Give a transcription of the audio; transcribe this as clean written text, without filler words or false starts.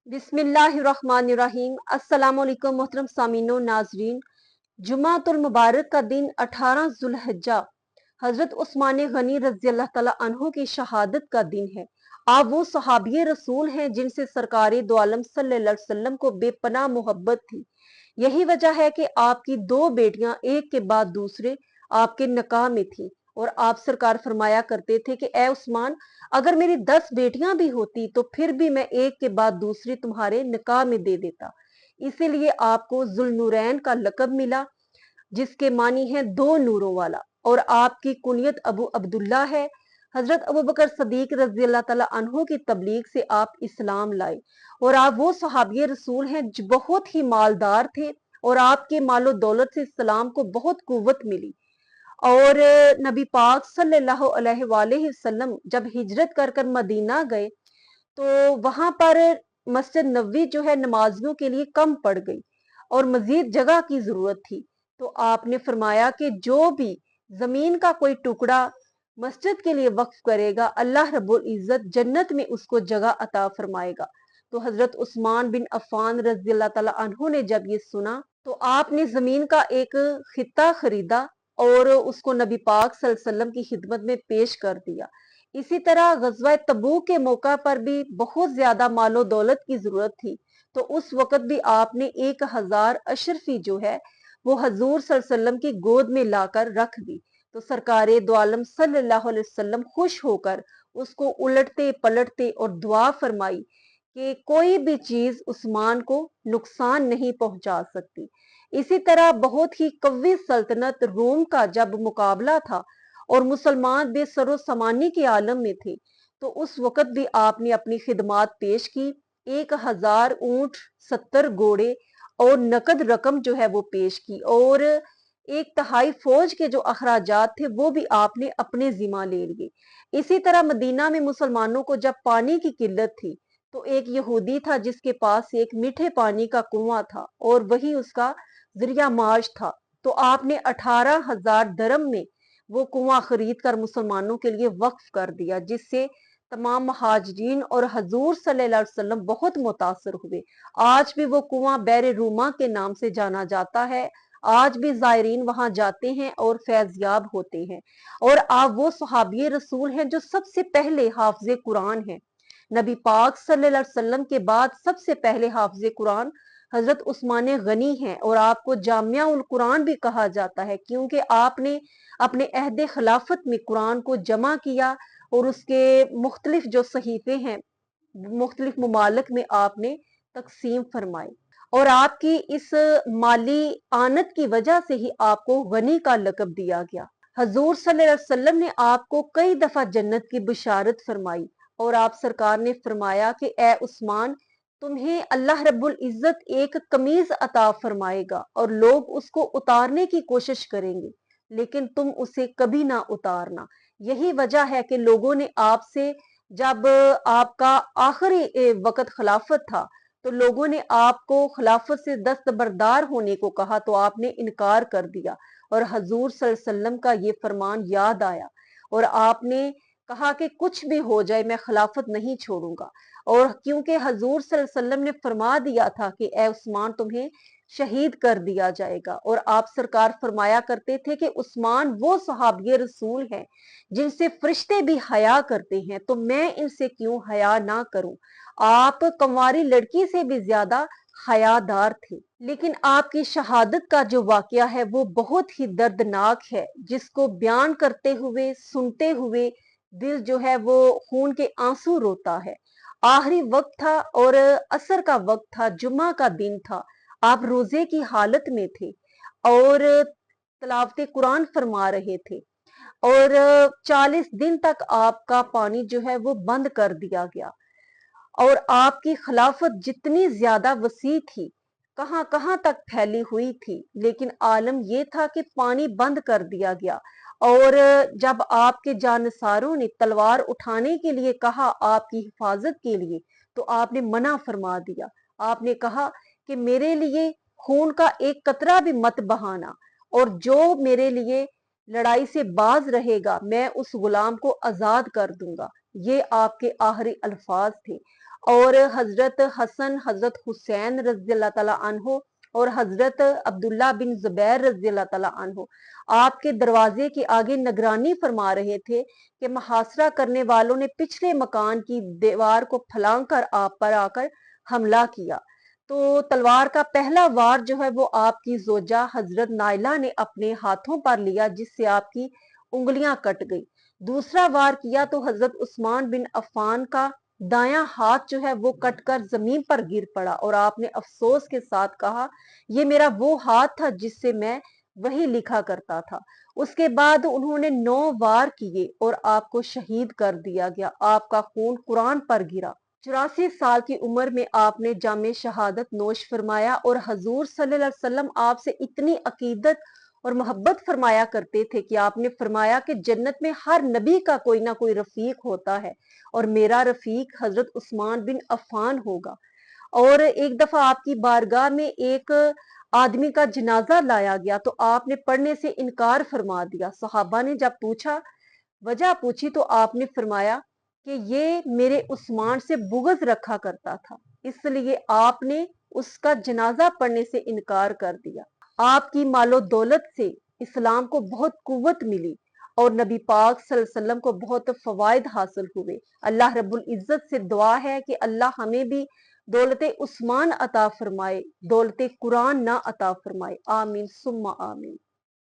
बिस्मिल्लाहिर्रहमानिर्रहीम। अस्सलामुअलैकुम मोहतरम सामीनो नाजरीन। जुमातुल मुबारक का दिन 18 जुल्हिज्जा हजरत उस्मान गनी रजी अल्लाह तआला अन्हु की शहादत का दिन है। आप वो सहाबी रसूल हैं जिनसे सरकार दो आलम सल्लल्लाहु अलैहि वसल्लम को बेपनाह मोहब्बत थी। यही वजह है कि आपकी दो बेटियां एक के बाद दूसरे आपके निकाह में थी और आप सरकार फरमाया करते थे कि ए उस्मान, अगर मेरी 10 बेटियां भी होती तो फिर भी मैं एक के बाद दूसरी तुम्हारे निकाह में दे देता। इसीलिए आपको जुल्नूरैन का लकब मिला, जिसके मानी है दो नूरों वाला। और आपकी कुनियत अबू अब्दुल्ला है। हजरत अबू बकर सदीक रजी अल्लाह तआला अन्हो की तबलीग से आप इस्लाम लाए और आप वो सहाबी रसूल हैं जो बहुत ही मालदार थे और आपके मालो दौलत से इस्लाम को बहुत कुव्वत मिली। और नबी पाक सल्लल्लाहु अलैहि वसल्लम जब हिजरत कर कर मदीना गए तो वहां पर मस्जिद नबवी जो है नमाजियों के लिए कम पड़ गई और मजीद जगह की जरूरत थी। तो आपने फरमाया कि जो भी जमीन का कोई टुकड़ा मस्जिद के लिए वक्फ करेगा, अल्लाह रब्बुल इज्जत जन्नत में उसको जगह अता फरमाएगा। तो हजरत उस्मान बिन अफ़ान रज़ी अल्लाह तआला अन्हु ने जब ये सुना तो आपने जमीन का एक खित्ता खरीदा और उसको नबी पाक सल्लल्लाहु अलैहि वसल्लम की खिदमत में पेश कर दिया। इसी तरह गज़वा तबूक के मौका पर भी बहुत ज्यादा मालो दौलत की जरूरत थी, तो उस वक्त भी आपने 1000 अशरफी जो है वो हजूर सल्लल्लाहु अलैहि वसल्लम की गोद में लाकर रख दी। तो सरकारे दो आलम सल्लल्लाहु अलैहि वसल्लम खुश होकर उसको उलटते पलटते और दुआ फरमाई कि कोई भी चीज उस्मान को नुकसान नहीं पहुंचा सकती। इसी तरह बहुत ही कवी सल्तनत रोम का जब मुकाबला था और मुसलमान बेसरो समानी के आलम में थे, तो उस वक़्त भी आपने अपनी खिदमात पेश की। 1000 ऊंट, 70 घोड़े और नकद रकम जो है वो पेश की और 1/3 फौज के जो अखराजात थे वो भी आपने अपने जिम्मा ले लिए। इसी तरह मदीना में मुसलमानों को जब पानी की किल्लत थी तो एक यहूदी था जिसके पास एक मीठे पानी का कुआं था और वही उसका जरिया माश था। तो आपने 18,000 दरम में वो कुआं खरीद कर मुसलमानों के लिए वक्फ कर दिया, जिससे तमाम महाजरीन और हजूर सल्लल्लाहु अलैहि वसल्लम बहुत मुतासर हुए। आज भी वो कुआं बैर रूमा के नाम से जाना जाता है। आज भी जायरीन वहां जाते हैं और फैजयाब होते हैं। और आप वो सहाबी रसूल हैं जो सबसे पहले हाफिज कुरान हैं। नबी पाक सल्लल्लाहु अलैहि वसल्लम के बाद सबसे पहले हाफिज कुरान हजरत उस्मान गनी हैं और आपको जामिया उल कुरान भी कहा जाता है, क्योंकि आपने अपने अहद खिलाफत में कुरान को जमा किया और उसके मुख्तलिफ जो सहीफे हैं मुख्तलिफ ममालिक में आपने तकसीम फरमाई। और आपकी इस माली आनत की वजह से ही आपको गनी का लकब दिया गया। हजूर सल्लल्लाहु अलैहि वसल्लम ने आपको कई दफा जन्नत की बिशारत फरमाई और आप सरकार ने फरमाया कि ए उस्मान, तुम्हें अल्लाह रब्बुल इज्जत एक कमीज अता फरमाएगा और लोग उसको उतारने की कोशिश करेंगे, लेकिन तुम उसे कभी ना उतारना। यही वजह है कि लोगों ने आपसे जब आपका आखिरी वक्त खिलाफत था तो लोगों ने आपको खिलाफत से दस्तबरदार होने को कहा तो आपने इनकार कर दिया और हजूर सल्लल्लाहु अलैहि वसल्लम का ये फरमान याद आया और आपने कहा कि कुछ भी हो जाए मैं खिलाफत नहीं छोड़ूंगा। और क्योंकि हजूर सल्लल्लाहु अलैहि वसल्लम ने फरमा दिया था कि ए उस्मान, तुम्हें शहीद कर दिया जाएगा, और आप सरकार फरमाया करते थे कि उस्मान वो सहाबी रसूल हैं जिनसे फरिश्ते भी हया करते हैं, तो मैं इनसे क्यों हया ना करूं। आप कंवारी लड़की से भी ज्यादा हयादार थे। लेकिन आपकी शहादत का जो वाकया है वो बहुत ही दर्दनाक है, जिसको बयान करते हुए सुनते हुए दिल जो है वो खून के आंसू रोता है। आखिरी वक्त था और असर का वक्त था, जुम्मा का दिन था। आप रोजे की हालत में थे और तलावत कुरान फरमा रहे थे और 40 दिन तक आपका पानी जो है वो बंद कर दिया गया और आपकी खिलाफत जितनी ज्यादा वसी थी, कहां कहां तक फैली हुई थी, लेकिन आलम यह था कि पानी बंद कर दिया गया। और जब आपके जानसारों ने तलवार उठाने के लिए कहा आपकी हिफाजत के लिए, तो आपने मना फरमा दिया। आपने कहा कि मेरे लिए खून का एक कतरा भी मत बहाना, और जो मेरे लिए लड़ाई से बाज रहेगा मैं उस गुलाम को आजाद कर दूंगा। ये आपके आखिरी अल्फाज थे। اور حضرت حسن حضرت حسین رضی اللہ تعالیٰ عنہ اور حضرت عبداللہ بن زبیر رضی اللہ تعالیٰ عنہ آپ کے دروازے کے آگے نگرانی فرما رہے تھے کہ محاصرہ کرنے والوں نے پچھلے مکان کی دیوار کو پھلانگ کر آپ پر آ کر حملہ کیا، تو تلوار کا پہلا وار جو ہے وہ آپ کی زوجہ حضرت نائلہ نے اپنے ہاتھوں پر لیا، جس سے آپ کی انگلیاں کٹ گئی۔ دوسرا وار کیا تو حضرت عثمان بن عفان کا دایاں ہاتھ جو ہے وہ کٹ کر زمین پر گر پڑا، اور آپ نے افسوس کے ساتھ کہا، یہ میرا وہ ہاتھ تھا جس سے میں وہی لکھا کرتا تھا۔ اس کے بعد انہوں نے 9 وار کیے اور آپ کو شہید کر دیا گیا، آپ کا خون قرآن پر گرا۔ 84 سال کی عمر میں آپ نے جام شہادت نوش فرمایا، اور حضور صلی اللہ علیہ وسلم آپ سے اتنی عقیدت اور محبت فرمایا کرتے تھے کہ آپ نے فرمایا کہ جنت میں ہر نبی کا کوئی نہ کوئی رفیق ہوتا ہے، اور میرا رفیق حضرت عثمان بن عفان ہوگا۔ اور ایک دفعہ آپ کی بارگاہ میں ایک آدمی کا جنازہ لایا گیا تو آپ نے پڑھنے سے انکار فرما دیا۔ صحابہ نے جب پوچھا، وجہ پوچھی، تو آپ نے فرمایا کہ یہ میرے عثمان سے بغض رکھا کرتا تھا، اس لیے آپ نے اس کا جنازہ پڑھنے سے انکار کر دیا۔ آپ کی مال و دولت سے اسلام کو بہت قوت ملی، اور نبی پاک صلی اللہ علیہ وسلم کو بہت فوائد حاصل ہوئے۔ اللہ رب العزت سے دعا ہے کہ اللہ ہمیں بھی دولت عثمان عطا فرمائے، دولت قرآن نہ عطا فرمائے، آمین ثم آمین۔